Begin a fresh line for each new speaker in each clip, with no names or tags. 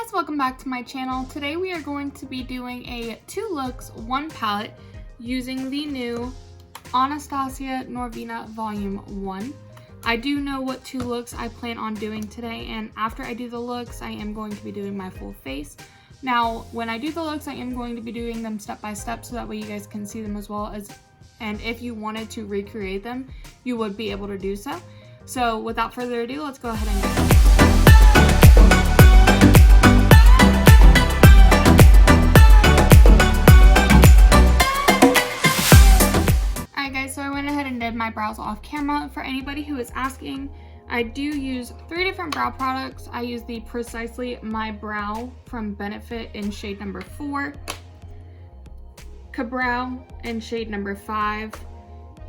guys, welcome back to my channel. Today we are going to be doing a 2 looks, 1 palette using the new Anastasia Norvina Volume 1. I do know what 2 looks I plan on doing today, and after I do the looks, I am going to be doing my full face. Now, when I do the looks, I am going to be doing them step by step so that way you guys can see them as well as, and if you wanted to recreate them, you would be able to do so. So without further ado, let's go ahead and get started. So I went ahead and did my brows off camera. For anybody who is asking, I do use 3 different brow products. I use the Precisely My Brow from Benefit in shade number 4, Cabrow in shade number 5,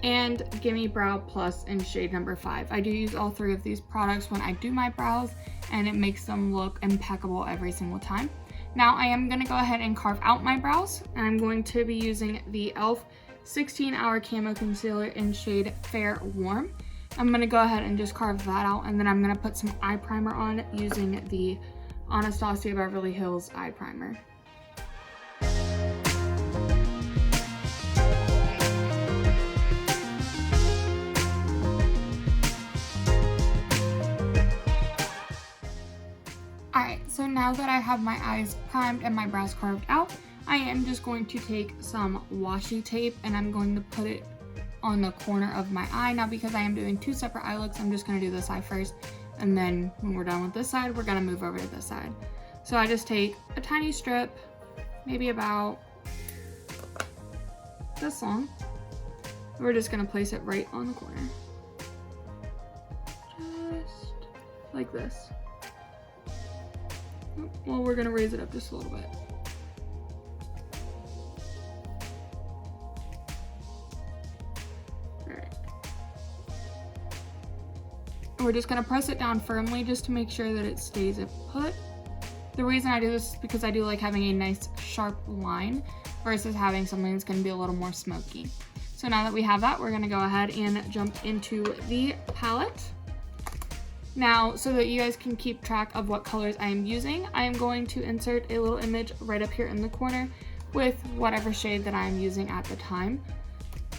and Gimme Brow Plus in shade number 5. I do use all 3 of these products when I do my brows, and it makes them look impeccable every single time. Now I am going to go ahead and carve out my brows, and I'm going to be using the e.l.f. 16-Hour Camo Concealer in shade Fair Warm. I'm going to go ahead and just carve that out, and then I'm going to put some eye primer on using the Anastasia Beverly Hills Eye Primer. Alright, so now that I have my eyes primed and my brows carved out, I am just going to take some washi tape and I'm going to put it on the corner of my eye. Now, because I am doing 2 separate eye looks, I'm just going to do this eye first, and then when we're done with this side, we're going to move over to this side. So I just take a tiny strip, maybe about this long. We're just going to place it right on the corner. Just like this. Well, we're going to raise it up just a little bit. We're just going to press it down firmly just to make sure that it stays put. The reason I do this is because I do like having a nice sharp line versus having something that's going to be a little more smoky. So now that we have that, we're going to go ahead and jump into the palette. Now, so that you guys can keep track of what colors I am using, I am going to insert a little image right up here in the corner with whatever shade that I am using at the time.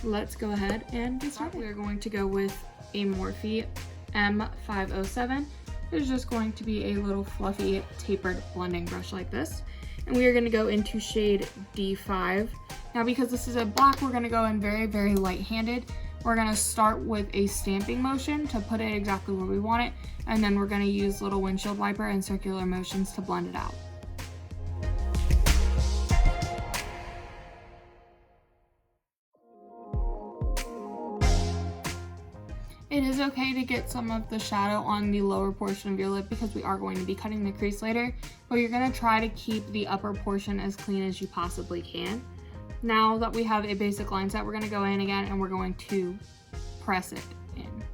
Let's go ahead and get started. We're going to go with a Morphe M507. There's just going to be a little fluffy tapered blending brush like this, and we are going to go into shade D5. Now, because this is a black, we're going to go in very light-handed. We're going to start with a stamping motion to put it exactly where we want it, and then we're going to use little windshield wiper and circular motions to blend it out. It is okay to get some of the shadow on the lower portion of your lip because we are going to be cutting the crease later, but you're going to try to keep the upper portion as clean as you possibly can. Now that we have a basic line set, we're going to go in again and we're going to press it in.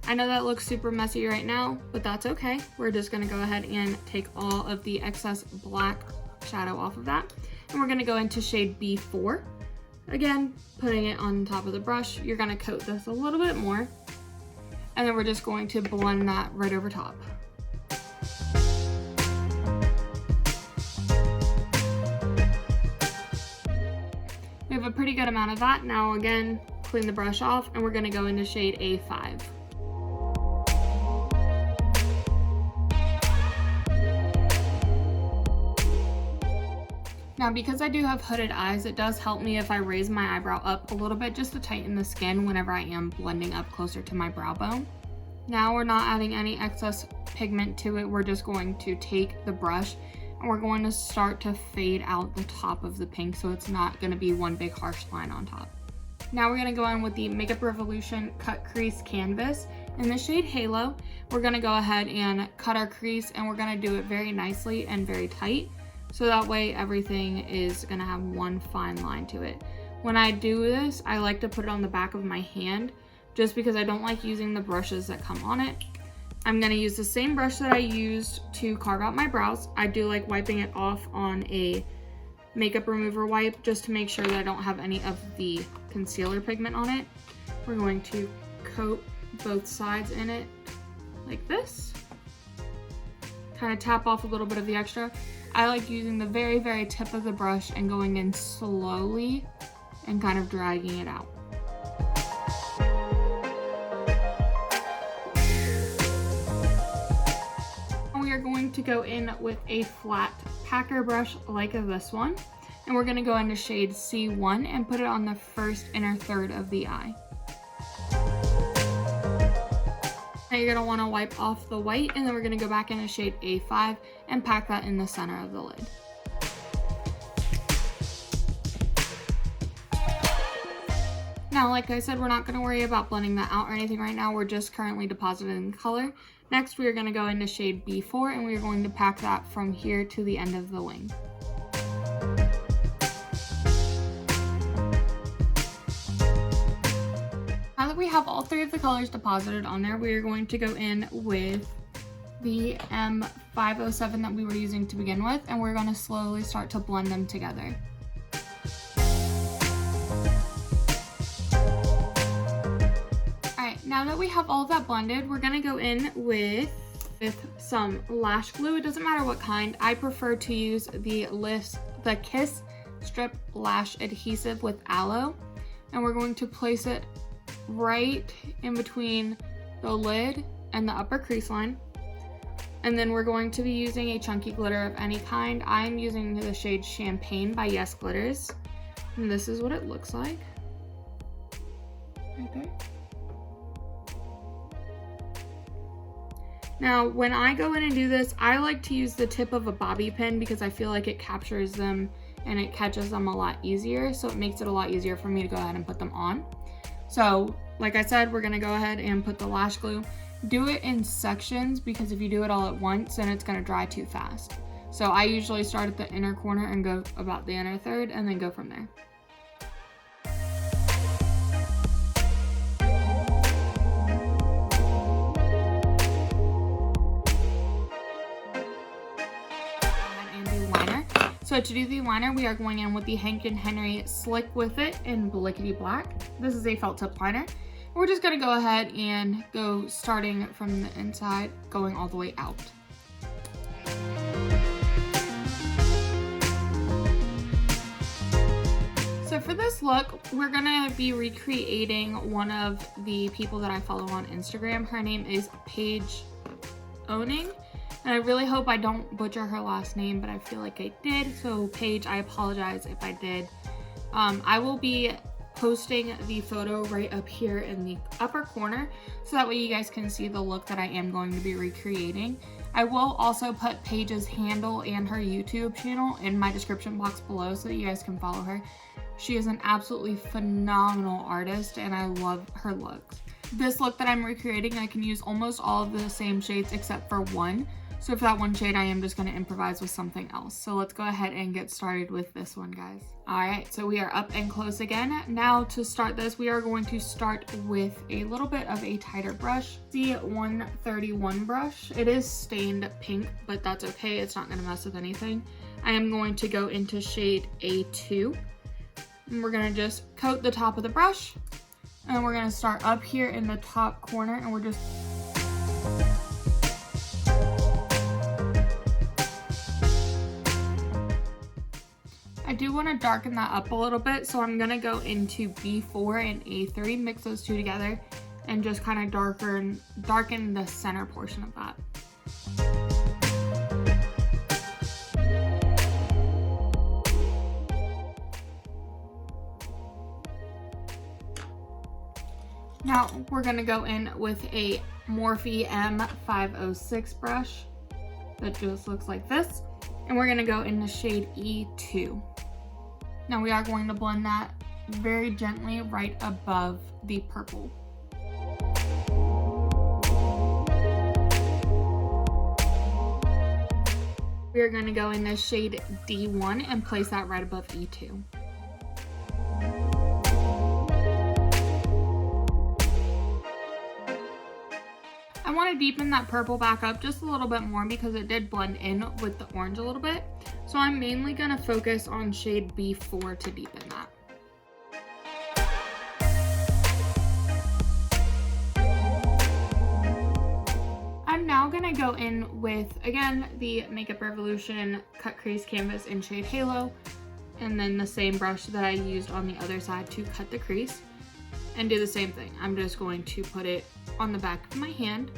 I know that looks super messy right now, but that's okay. We're just going to go ahead and take all of the excess black shadow off of that, and we're going to go into shade B4. Again, putting it on top of the brush, you're going to coat this a little bit more. And then we're just going to blend that right over top. We have a pretty good amount of that. Now again, clean the brush off, and we're going to go into shade A5. Now, because I do have hooded eyes, it does help me if I raise my eyebrow up a little bit just to tighten the skin whenever I am blending up closer to my brow bone. Now we're not adding any excess pigment to it. We're just going to take the brush and we're going to start to fade out the top of the pink so it's not going to be one big harsh line on top. Now we're going to go in with the Makeup Revolution Cut Crease Canvas in the shade Halo. We're going to go ahead and cut our crease, and we're going to do it very nicely and very tight. So that way everything is going to have one fine line to it. When I do this, I like to put it on the back of my hand just because I don't like using the brushes that come on it. I'm going to use the same brush that I used to carve out my brows. I do like wiping it off on a makeup remover wipe just to make sure that I don't have any of the concealer pigment on it. We're going to coat both sides in it like this. kind of tap off a little bit of the extra. I like using the very, very tip of the brush and going in slowly and kind of dragging it out. We are going to go in with a flat packer brush like this one, and we're going to go into shade C1 and put it on the first inner third of the eye. Now you're going to want to wipe off the white, and then we're going to go back into shade A5 and pack that in the center of the lid. Now, like I said, we're not going to worry about blending that out or anything right now. We're just currently depositing color. Next, we are going to go into shade B4, and we are going to pack that from here to the end of the wing. Now that we have all three of the colors deposited on there, we are going to go in with the M507 that we were using to begin with, and we're going to slowly start to blend them together. Now that we have all of that blended, we're gonna go in with some lash glue. It doesn't matter what kind. I prefer to use the Kiss Strip Lash Adhesive with Aloe. And we're going to place it right in between the lid and the upper crease line. And then we're going to be using a chunky glitter of any kind. I'm using the shade Champagne by Yaass Glitters. And this is what it looks like. Right there. Now, when I go in and do this, I like to use the tip of a bobby pin because I feel like it captures them and it catches them a lot easier. So it makes it a lot easier for me to go ahead and put them on. So, like I said, we're gonna go ahead and put the lash glue. Do it in sections because if you do it all at once, then it's gonna dry too fast. So I usually start at the inner corner and go about the inner third and then go from there. So to do the liner, we are going in with the Hank & Henry Slick With It in Blickety Black. This is a felt tip liner. We're just gonna go ahead and go starting from the inside, going all the way out. So for this look, we're gonna be recreating one of the people that I follow on Instagram. Her name is Paige Owning. And I really hope I don't butcher her last name, but I feel like I did. So Paige, I apologize if I did. I will be posting the photo right up here in the upper corner so that way you guys can see the look that I am going to be recreating. I will also put Paige's handle and her YouTube channel in my description box below so that you guys can follow her. She is an absolutely phenomenal artist and I love her looks. This look that I'm recreating, I can use almost all of the same shades except for one. So for that one shade, I am just going to improvise with something else. So let's go ahead and get started with this one, guys. All right, so we are up and close again. Now to start this, we are going to start with a little bit of a tighter brush, the 131 brush. It is stained pink, but that's okay. It's not going to mess with anything. I am going to go into shade A2. And we're going to just coat the top of the brush. And we're going to start up here in the top corner and we're just... I do want to darken that up a little bit, so I'm going to go into B4 and A3, mix those two together, and just kind of darken the center portion of that. Now we're going to go in with a Morphe M506 brush that just looks like this, and we're going to go into shade E2. Now we are going to blend that very gently right above the purple. We are going to go into shade D1 and place that right above E2. I want to deepen that purple back up just a little bit more because it did blend in with the orange a little bit. So I'm mainly going to focus on shade B4 to deepen that. I'm now gonna go in with, again, the Makeup Revolution Cut Crease Canvas in shade Halo, and then the same brush that I used on the other side to cut the crease, and do the same thing. I'm just going to put it on the back of my hand.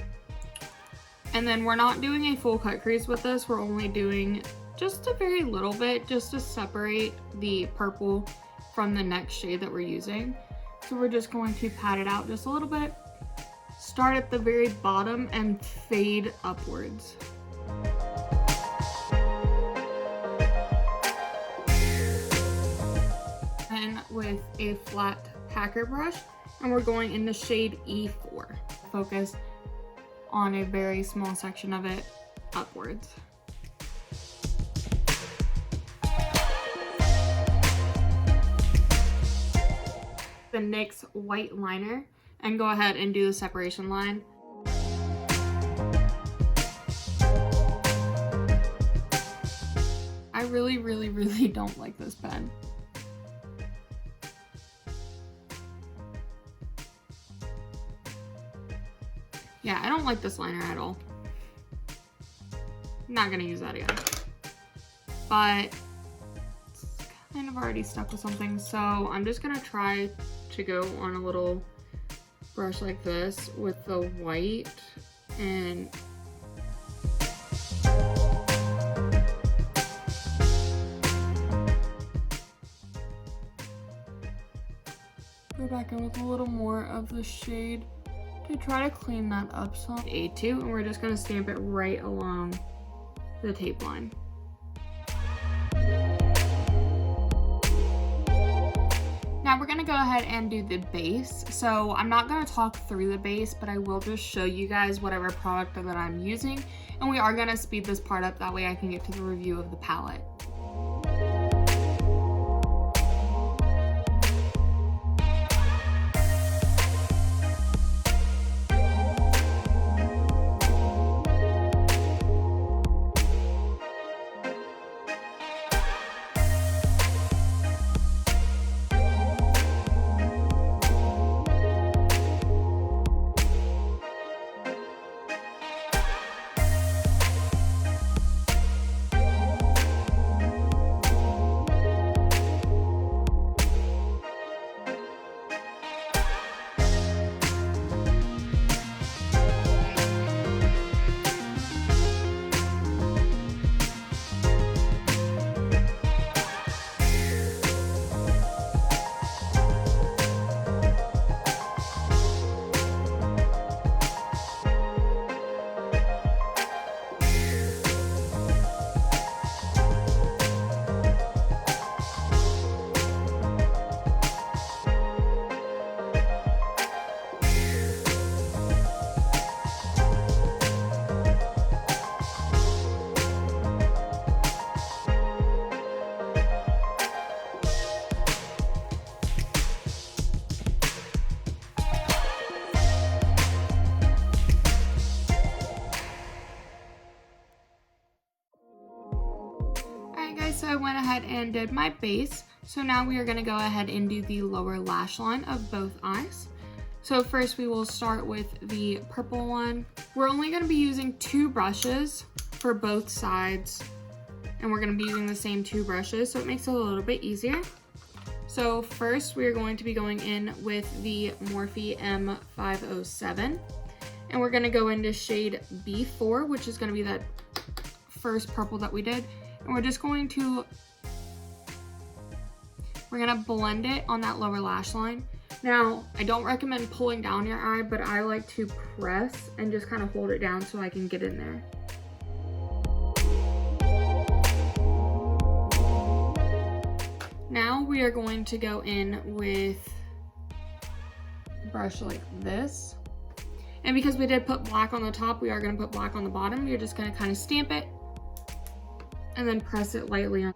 And then we're not doing a full cut crease with this, we're only doing just a very little bit, just to separate the purple from the next shade that we're using. So we're just going to pat it out just a little bit, start at the very bottom and fade upwards. And with a flat packer brush, and we're going in the shade E4. Focus on a very small section of it upwards. The NYX white liner, and go ahead and do the separation line. I really don't like this pen. Yeah, I don't like this liner at all. I'm not gonna use that again. But it's kind of already stuck with something, so I'm just gonna try to go on a little brush like this with the white and go back in with a little more of the shade to try to clean that up some. A2, and we're just gonna stamp it right along the tape line. Now we're gonna go ahead and do the base. So I'm not gonna talk through the base, but I will just show you guys whatever product that I'm using. And we are gonna speed this part up, that way I can get to the review of the palette. So I went ahead and did my base. So now we are going to go ahead and do the lower lash line of both eyes. So first we will start with the purple one. We're only going to be using 2 brushes for both sides, and we're going to be using the same 2 brushes, so it makes it a little bit easier. So first we are going to be going in with the Morphe M507, and we're going to go into shade B4, which is going to be that first purple that we did. And we're just going to, we're gonna blend it on that lower lash line. Now, I don't recommend pulling down your eye, but I like to press and just kind of hold it down so I can get in there. Now we are going to go in with a brush like this. And because we did put black on the top, we are gonna put black on the bottom. You're just gonna kind of stamp it and then press it lightly on.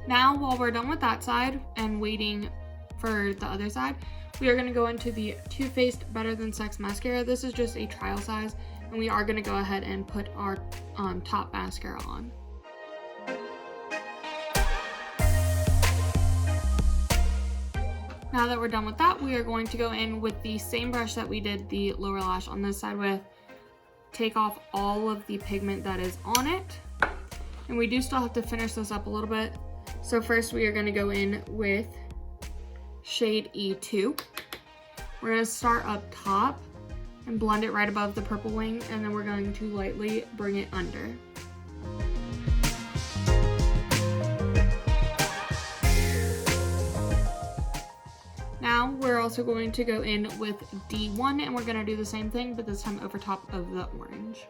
Now, while we're done with that side and waiting for the other side, we are going to go into the Too Faced Better Than Sex Mascara. This is just a trial size, and we are going to go ahead and put our top mascara on. Now that we're done with that, we are going to go in with the same brush that we did the lower lash on this side with. Take off all of the pigment that is on it. And we do still have to finish this up a little bit. So first we are going to go in with shade E2. We're going to start up top and blend it right above the purple wing, and then we're going to lightly bring it under. Now we're also going to go in with D1, and we're going to do the same thing, but this time over top of the orange.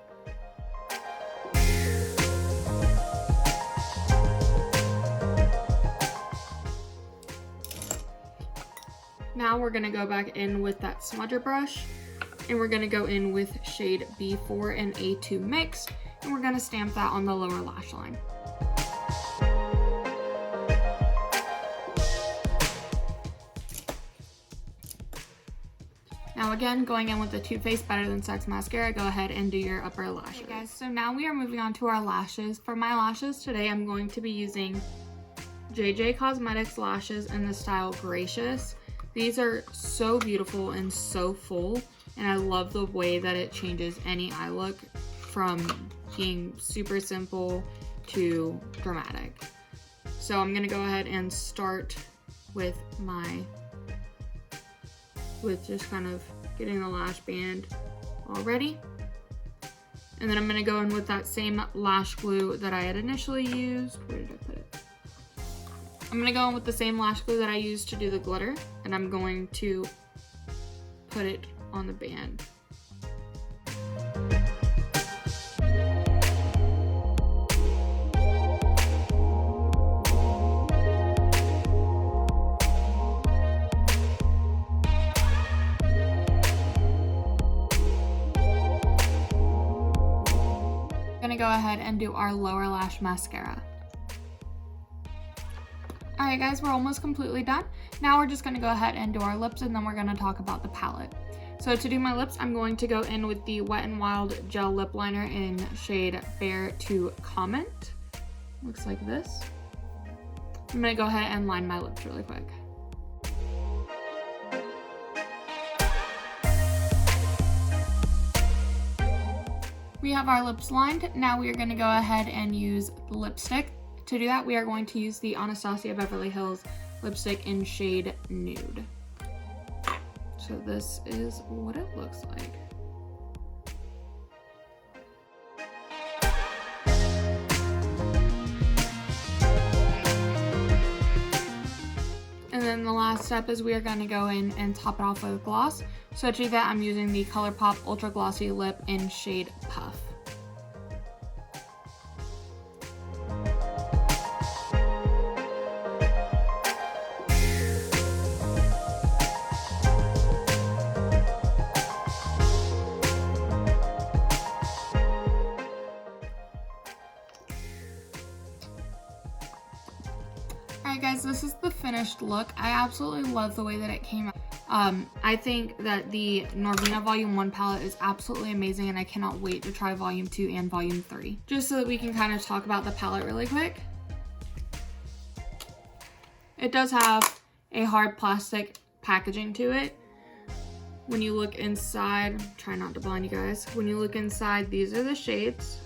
Now we're going to go back in with that smudger brush, and we're going to go in with shade B4 and A2 mixed, and we're going to stamp that on the lower lash line. Now again, going in with the Too Faced Better Than Sex Mascara, go ahead and do your upper lashes. Okay guys, so now we are moving on to our lashes. For my lashes today, I'm going to be using JayJay Cosmetics lashes in the style Gracious. These are so beautiful and so full, and I love the way that it changes any eye look from being super simple to dramatic. So I'm gonna go ahead and start with just kind of getting the lash band all ready. And then I'm gonna go in with that same lash glue that I had initially used. Where did I put it? I'm gonna go in with the same lash glue that I used to do the glitter, and I'm going to put it on the band. I'm gonna go ahead and do our lower lash mascara. Alright guys, we're almost completely done. Now we're just going to go ahead and do our lips, and then we're going to talk about the palette. So to do my lips, I'm going to go in with the Wet n Wild Gel Lip Liner in shade Fair to Comment. Looks like this. I'm going to go ahead and line my lips really quick. We have our lips lined. Now we are going to go ahead and use the lipstick. To do that, we are going to use the Anastasia Beverly Hills lipstick in shade Nude. So this is what it looks like. And then the last step is we are going to go in and top it off with gloss. So to do that, I'm using the ColourPop Ultra Glossy Lip in shade Puff. Alright guys, this is the finished look. I absolutely love the way that it came out. I think that the Norvina Volume 1 palette is absolutely amazing, and I cannot wait to try Volume 2 and Volume 3. Just so that we can kind of talk about the palette really quick. It does have a hard plastic packaging to it. When you look inside, try not to blind you guys. When you look inside, these are the shades.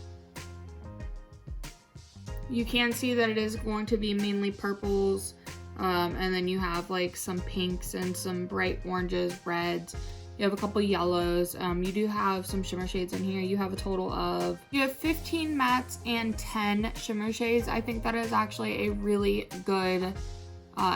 You can see that it is going to be mainly purples, and then you have like some pinks and some bright oranges, reds. You have a couple yellows. You do have some shimmer shades in here. You have a total of, you have 15 mattes and 10 shimmer shades. I think that is actually a really good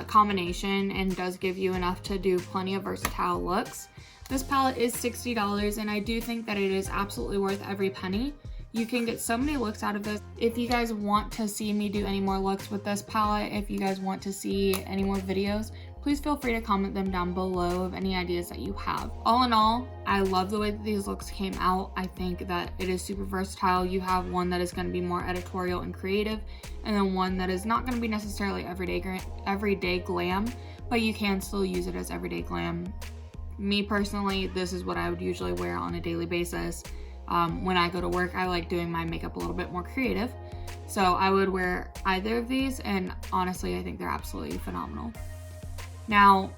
combination and does give you enough to do plenty of versatile looks. This palette is $60, and I do think that it is absolutely worth every penny. You can get so many looks out of this. If you guys want to see me do any more looks with this palette, if you guys want to see any more videos, please feel free to comment them down below of any ideas that you have. All in all, I love the way that these looks came out. I think that it is super versatile. You have one that is going to be more editorial and creative, and then one that is not going to be necessarily everyday glam, but you can still use it as everyday glam. Me personally, this is what I would usually wear on a daily basis. When I go to work, I like doing my makeup a little bit more creative. So I would wear either of these, and honestly, I think they're absolutely phenomenal. Now,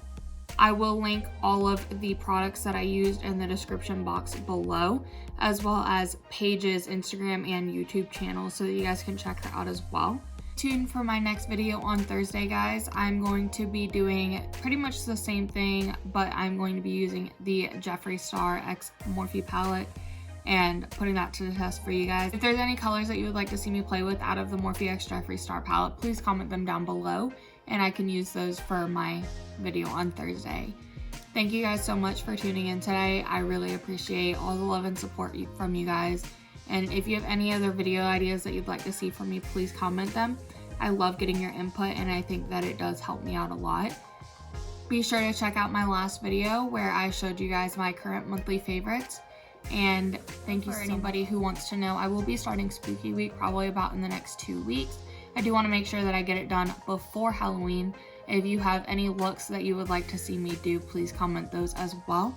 I will link all of the products that I used in the description box below, as well as Paige's Instagram and YouTube channel, so that you guys can check her out as well. Tune for my next video on Thursday, guys. I'm going to be doing pretty much the same thing, but I'm going to be using the Jeffree Star X Morphe palette and putting that to the test for you guys. If there's any colors that you would like to see me play with out of the Morphe X Jeffree Star palette, please comment them down below and I can use those for my video on Thursday. Thank you guys so much for tuning in today. I really appreciate all the love and support from you guys. And if you have any other video ideas that you'd like to see from me, please comment them. I love getting your input and I think that it does help me out a lot. Be sure to check out my last video where I showed you guys my current monthly favorites. And thank you for anybody who wants to know, I will be starting Spooky Week probably about in the next 2 weeks. I do want to make sure that I get it done before Halloween. If you have any looks that you would like to see me do, please comment those as well.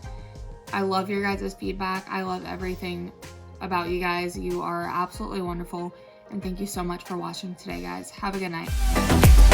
I love your guys' feedback. I love everything about you guys. You are absolutely wonderful, and thank you so much for watching today, guys. Have a good night.